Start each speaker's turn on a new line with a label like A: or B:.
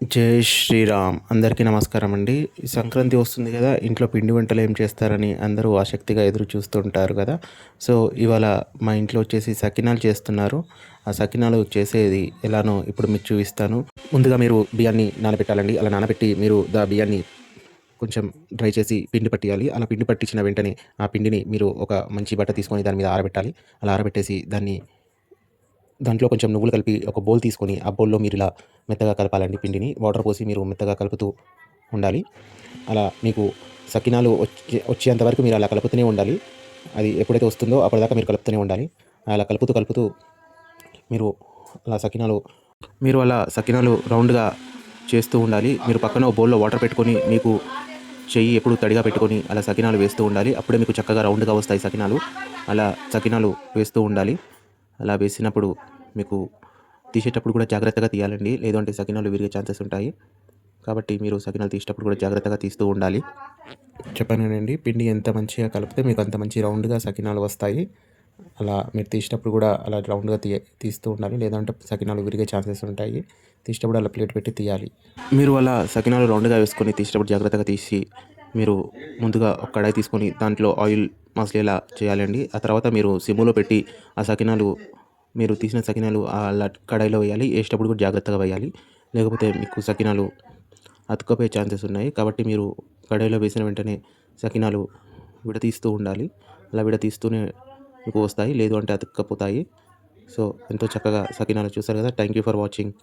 A: జై శ్రీరామ్. అందరికీ నమస్కారం అండి. ఈ సంక్రాంతి వస్తుంది కదా, ఇంట్లో పిండి వంటలు ఏం చేస్తారని అందరూ ఆసక్తిగా ఎదురు చూస్తుంటారు కదా. సో ఇవాళ మా ఇంట్లో వచ్చేసి సకినాలు చేస్తున్నారు. ఆ సకినాలు చేసేది ఎలానో ఇప్పుడు మీకు చూపిస్తాను. ముందుగా మీరు బియ్యాన్ని నానబెట్టాలండి. అలా నానబెట్టి మీరు బియ్యాన్ని కొంచెం డ్రై చేసి పిండి పట్టియాలి. అలా పిండి పట్టించిన వెంటనే ఆ పిండిని మీరు ఒక మంచి బట్ట తీసుకొని దాని మీద ఆరబెట్టాలి. అలా ఆరబెట్టేసి దాంట్లో కొంచెం నువ్వులు కలిపి ఒక బౌల్ తీసుకొని ఆ బౌల్‌లో మీరు ఇలా మెత్తగా కలపాలండి పిండిని. వాటర్ పోసి మీరు మెత్తగా కలుపుతూ ఉండాలి. అలా మీకు సకినాలు వచ్చేంత వరకు మీరు అలా కలుపుతూనే ఉండాలి. అది ఎప్పుడైతే వస్తుందో అప్పటిదాకా మీరు కలుపుతూనే ఉండాలి. అలా కలుపుతూ మీరు అలా సకినాలు రౌండ్‌గా చేస్తూ ఉండాలి. మీరు పక్కన ఓ బౌల్‌లో వాటర్ పెట్టుకొని మీకు చెయ్యి ఎప్పుడు తడిగా పెట్టుకొని అలా సకినాలు వేస్తూ ఉండాలి. అప్పుడే మీకు చక్కగా రౌండ్‌గా వస్తాయి సకినాలు. అలా సకినాలు వేస్తూ ఉండాలి. అలా వేసినప్పుడు మీకు తీసేటప్పుడు కూడా జాగ్రత్తగా తీయాలండి. లేదు అంటే సకినాలు విరిగే ఛాన్సెస్ ఉంటాయి. కాబట్టి మీరు సకినాలు తీసేటప్పుడు కూడా జాగ్రత్తగా తీస్తూ ఉండాలి. చెప్పాను కదండీ, పిండి ఎంత మంచిగా కలిపితే మీకు అంత మంచి రౌండ్‌గా సకినాలు వస్తాయి. అలా మీరు తీసేటప్పుడు కూడా అలా రౌండ్‌గా తీస్తూ ఉండాలి. లేదంటే సకినాలు విరిగే ఛాన్సెస్ ఉంటాయి. తీసేటప్పుడు అలా ప్లేట్ పెట్టి తీయాలి. మీరు అలా సకినాలు రౌండ్‌గా వేసుకొని తీసేటప్పుడు జాగ్రత్తగా తీసి మీరు ముందుగా ఒక కడాయి తీసుకొని దాంట్లో ఆయిల్ మసిలేలా చేయాలండి. ఆ తర్వాత మీరు సిమ్‌లో పెట్టి ఆ సకినాలు మీరు తీసిన సకినాలు అలా కడాయిలో వేయాలి. వేసేటప్పుడు కూడా జాగ్రత్తగా వేయాలి. లేకపోతే మీకు సకినాలు అతుక్కపోయే ఛాన్సెస్ ఉన్నాయి. కాబట్టి మీరు కడాయిలో వేసిన వెంటనే సకినాలు విడతీస్తూ ఉండాలి. అలా విడతీస్తూనే మీకు వస్తాయి. లేదు అంటే అతుక్కపోతాయి. సో ఎంతో చక్కగా సకినాలు చూసారు కదా. Thank you for watching.